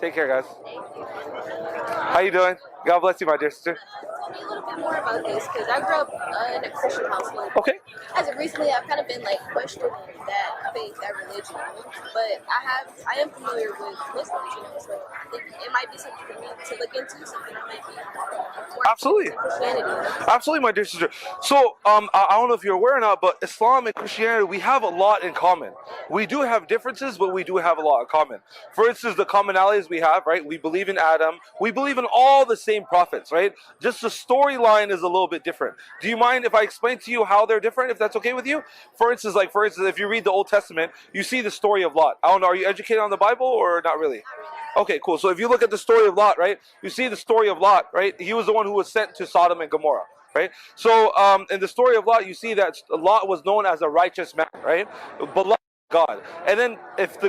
Take care, guys. How you doing? God bless you, my dear sister. Tell me a little bit more about this, because I grew up in a Christian household. Okay. As of recently, I've kind of been like questioning that faith, that religion, but I am familiar with Muslims, so I think it might be something for me to look into, something I might be more Absolutely. into Christianity. Absolutely, my dear sister. So, I don't know if you're aware or not, but Islam and Christianity, we have a lot in common. We do have differences, but we do have a lot in common. For instance, the commonalities we have, right? We believe in Adam. We believe in all the same prophets, right? Just the storyline is a little bit different. Do you mind if I explain to you how they're different, if that's okay with you? For instance, if you read the Old Testament, you see the story of Lot. I don't know, are you educated on the Bible or not really? Okay, cool. So if you look at the story of Lot, right? You see the story of Lot, right? He was the one who was sent to Sodom and Gomorrah. Right, so in the story of Lot, you see that Lot was known as a righteous man, right? Beloved God. And then if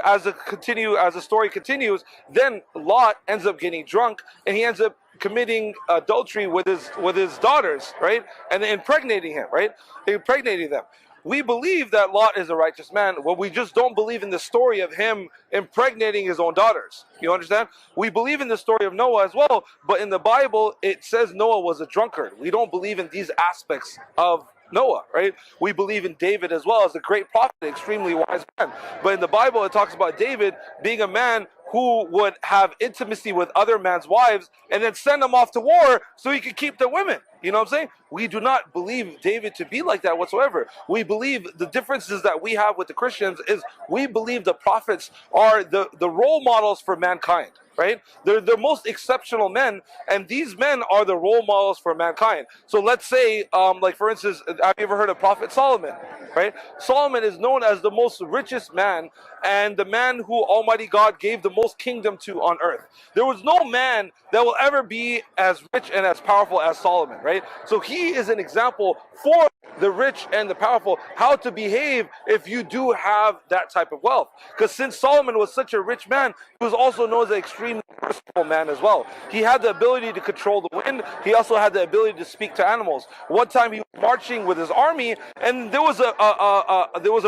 as the story continues, then Lot ends up getting drunk and he ends up committing adultery with his daughters, right? And impregnating him, right? Impregnating them. We believe that Lot is a righteous man. Well, we just don't believe in the story of him impregnating his own daughters. You understand? We believe in the story of Noah as well, but in the Bible, it says Noah was a drunkard. We don't believe in these aspects of Noah, right? We believe in David as well as a great prophet, extremely wise man. But in the Bible, it talks about David being a man who would have intimacy with other man's wives and then send them off to war so he could keep the women. You know what I'm saying? We do not believe David to be like that whatsoever. We believe the differences that we have with the Christians is we believe the prophets are the role models for mankind. Right? They're the most exceptional men, and these men are the role models for mankind. So let's say, like for instance, have you ever heard of Prophet Solomon? Right? Solomon is known as the most richest man, and the man who Almighty God gave the most kingdom to on earth. There was no man that will ever be as rich and as powerful as Solomon, right? So he is an example for the rich and the powerful, how to behave if you do have that type of wealth. Because since Solomon was such a rich man, he was also known as an extremely merciful man as well. He had the ability to control the wind. He also had the ability to speak to animals. One time he was marching with his army, and there was a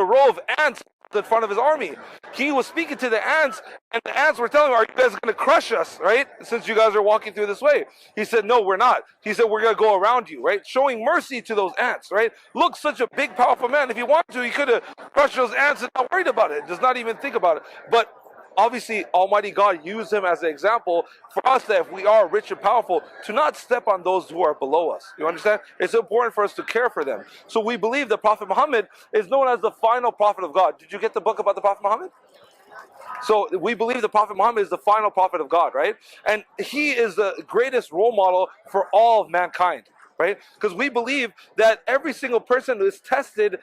row of ants in front of his army. He was speaking to the ants, and the ants were telling him, "Are you guys going to crush us, right? Since you guys are walking through this way?" He said, "No, we're not." He said, "We're going to go around you," right? Showing mercy to those ants, right? Look, such a big, powerful man. If he wanted to, he could have crushed those ants and not worried about it. Does not even think about it. But obviously, Almighty God used him as an example for us that if we are rich and powerful, to not step on those who are below us. You understand? It's important for us to care for them. So we believe the Prophet Muhammad is known as the final prophet of God. Did you get the book about the Prophet Muhammad? So we believe the Prophet Muhammad is the final prophet of God, right? And he is the greatest role model for all of mankind, right? Because we believe that every single person is tested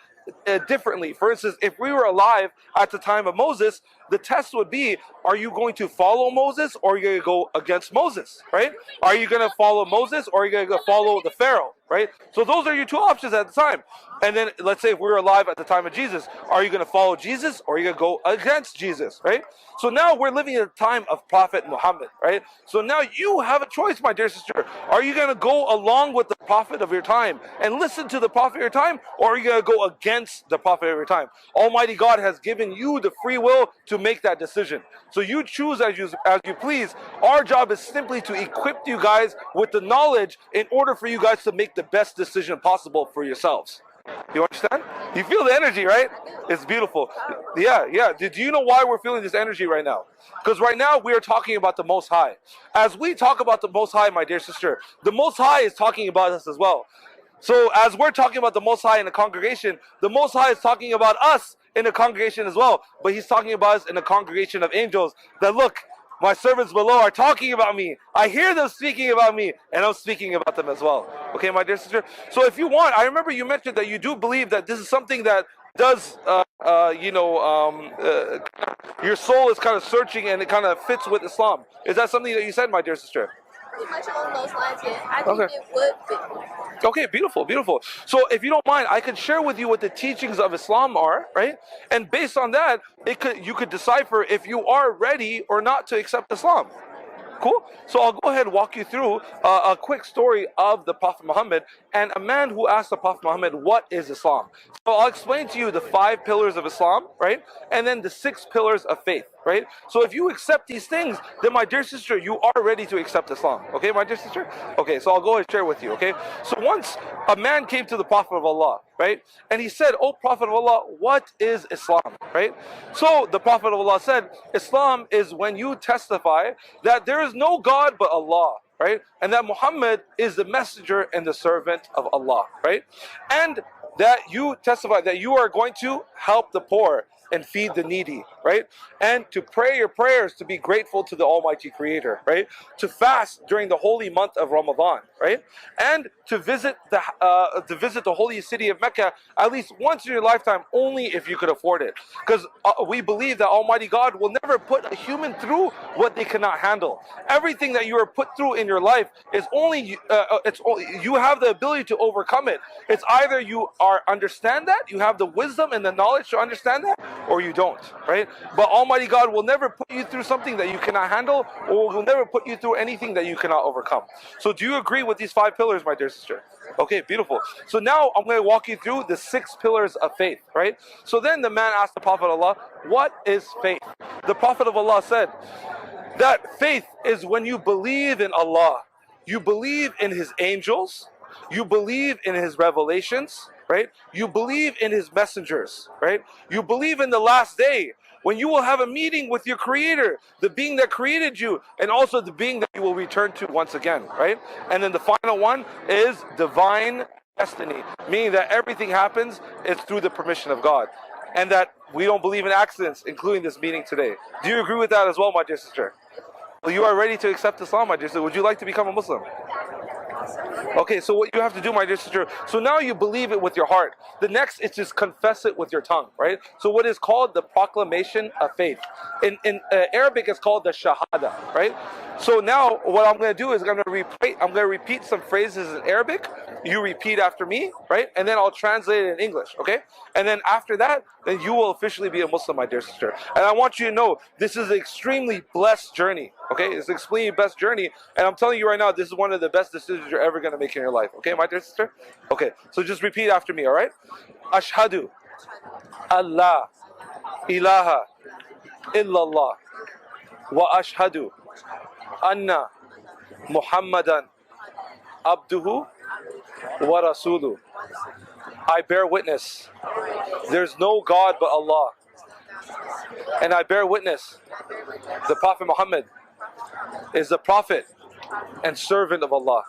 differently. For instance, if we were alive at the time of Moses, the test would be, are you going to follow Moses or are you going to go against Moses, right? Are you going to follow Moses or are you going to follow the Pharaoh, right? So those are your two options at the time. And then let's say if we were alive at the time of Jesus, are you going to follow Jesus or are you going to go against Jesus, right? So now we're living in a time of Prophet Muhammad, right? So now you have a choice, my dear sister. Are you going to go along with the prophet of your time and listen to the prophet of your time, or are you going to go against the prophet of your time? Almighty God has given you the free will to make that decision. So you choose as you please. Our job is simply to equip you guys with the knowledge in order for you guys to make the best decision possible for yourselves. You understand? You feel the energy, right? It's beautiful. Yeah. Do you know why we're feeling this energy right now? Because right now we are talking about the Most High. As we talk about the Most High, my dear sister, the Most High is talking about us as well. So as we're talking about the Most High in the congregation, the Most High is talking about us in the congregation as well. But he's talking about us in the congregation of angels. That look, my servants below are talking about me. I hear them speaking about me, and I'm speaking about them as well. Okay, my dear sister? So if you want, I remember you mentioned that you do believe that this is something that does, your soul is kind of searching and it kind of fits with Islam. Is that something that you said, my dear sister? Pretty much along those lines, yeah. I think it would fit. Okay, beautiful. So if you don't mind, I could share with you what the teachings of Islam are, right? And based on that, you could decipher if you are ready or not to accept Islam. Cool? So I'll go ahead and walk you through a quick story of the Prophet Muhammad and a man who asked the Prophet Muhammad, what is Islam? So I'll explain to you the 5 pillars of Islam, right? And then the 6 pillars of faith. right? So if you accept these things, then my dear sister, you are ready to accept Islam. Okay, my dear sister? Okay, so I'll go and share with you, okay? So once a man came to the Prophet of Allah, right? And he said, "Oh Prophet of Allah, what is Islam?" Right? So the Prophet of Allah said, Islam is when you testify that there is no God but Allah, right? And that Muhammad is the messenger and the servant of Allah, right? And that you testify that you are going to help the poor and feed the needy, right? And to pray your prayers to be grateful to the Almighty Creator, right? To fast during the holy month of Ramadan, right? And to visit the holy city of Mecca at least once in your lifetime, only if you could afford it, because we believe that Almighty God will never put a human through what they cannot handle. Everything that you are put through in your life is only you have the ability to overcome it. It's either you understand that, you have the wisdom and the knowledge to understand that, or you don't, right? But Almighty God will never put you through something that you cannot handle, or will never put you through anything that you cannot overcome. So do you agree with these 5 pillars, my dear sister? Okay, beautiful. So now I'm going to walk you through the 6 pillars of faith, right? So then the man asked the Prophet of Allah, what is faith? The Prophet of Allah said that faith is when you believe in Allah, you believe in His angels, you believe in His revelations, right? You believe in His messengers, right? You believe in the last day, when you will have a meeting with your Creator, the being that created you, and also the being that you will return to once again, right? And then the final one is divine destiny, meaning that everything happens is through the permission of God, and that we don't believe in accidents, including this meeting today. Do you agree with that as well, my dear sister? Well, you are ready to accept Islam, my dear sister. Would you like to become a Muslim? Okay, so what you have to do, my dear sister, so now you believe it with your heart. The next is just confess it with your tongue, right? So what is called the proclamation of faith. In Arabic, it's called the shahada, right? So now what I'm going to do is I'm going to repeat some phrases in Arabic. You repeat after me, right? And then I'll translate it in English, okay? And then after that, then you will officially be a Muslim, my dear sister. And I want you to know, this is an extremely blessed journey, okay? It's an extremely blessed journey. And I'm telling you right now, this is one of the best decisions you're ever going to make in your life, okay, my dear sister? Okay, so just repeat after me, all right? Ashhadu Allah ilaha illallah wa ashhadu anna Muhammadan abduhu wa rasuluh. I bear witness there's no God but Allah, and I bear witness the Prophet Muhammad is the prophet and servant of Allah.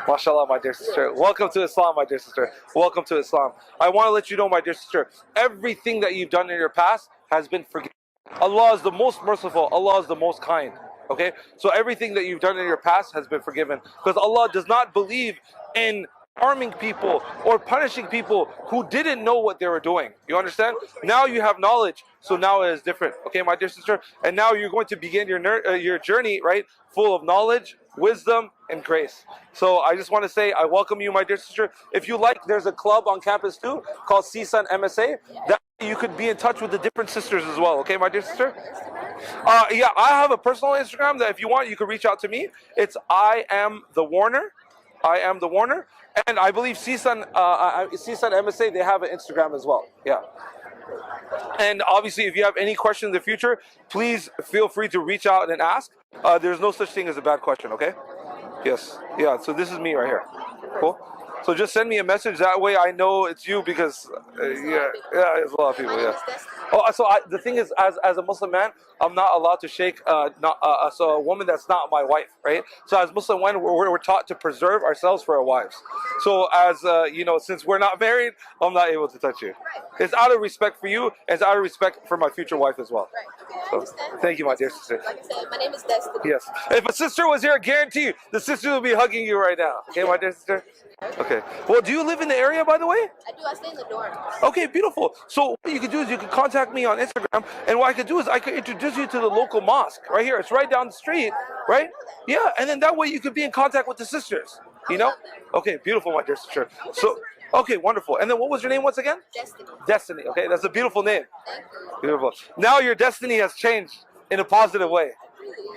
MashaAllah, my dear sister. Welcome to Islam, my dear sister. Welcome to Islam. I want to let you know, my dear sister, everything that you've done in your past has been forgiven. Allah is the most merciful. Allah is the most kind. Okay? So everything that you've done in your past has been forgiven. Because Allah does not believe in harming people or punishing people who didn't know what they were doing. You understand? Now you have knowledge, so now it is different. Okay, my dear sister? And now you're going to begin your journey, right? Full of knowledge, wisdom, and grace. So I just want to say I welcome you, my dear sister. If you like, there's a club on campus too called CSUN MSA. That you could be in touch with the different sisters as well. Okay, my dear sister? Yeah, I have a personal Instagram that if you want, you can reach out to me. It's I am the Warner. I am the Warner. And I believe CSUN MSA, they have an Instagram as well. Yeah. And obviously, if you have any questions in the future, please feel free to reach out and ask. There's no such thing as a bad question, okay? Yes. Yeah, so this is me right here. Cool? So just send me a message. That way I know it's you because, yeah, it's a lot of people, yeah. Oh, so the thing is, as a Muslim man, I'm not allowed to shake so a woman that's not my wife, right? So as Muslim men, we're taught to preserve ourselves for our wives. So as, since we're not married, I'm not able to touch you. It's out of respect for you, and it's out of respect for my future wife as well. Right, okay, So, thank you, my dear sister. Like I said, my name is Destiny. Yes. If a sister was here, I guarantee you, the sister will be hugging you right now. Okay, my dear sister? Okay. Well, do you live in the area, by the way? I do. I stay in the dorm. Okay, beautiful. So what you can do is you can contact me on Instagram, and what I could do is I could introduce you to the local mosque right here. It's right down the street, right? Yeah, and then that way you could be in contact with the sisters, you know? Okay, beautiful, my dear sister. So, okay, wonderful. And then what was your name once again? Destiny. Destiny. Okay, that's a beautiful name. Thank you. Beautiful. Now your destiny has changed in a positive way.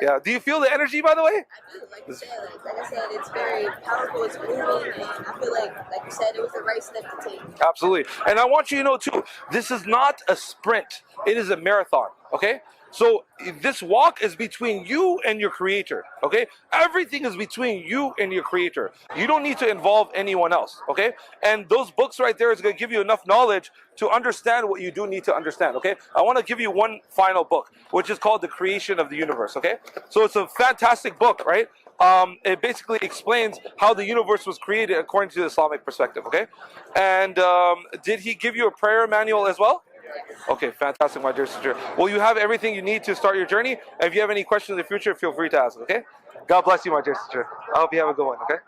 Yeah. Do you feel the energy, by the way? I do. Like you said, like I said, it's very powerful. It's moving, and I feel like you said, it was the right step to take. Absolutely. And I want you to know too, this is not a sprint. It is a marathon. Okay. So this walk is between you and your creator, okay? Everything is between you and your creator. You don't need to involve anyone else, okay? And those books right there is going to give you enough knowledge to understand what you do need to understand, okay? I want to give you one final book, which is called The Creation of the Universe, okay? So it's a fantastic book, right? It basically explains how the universe was created according to the Islamic perspective, okay? And did he give you a prayer manual as well? Okay, fantastic, my dear sister. Well, you have everything you need to start your journey. And if you have any questions in the future, feel free to ask, okay? God bless you, my dear sister. I hope you have a good one, okay?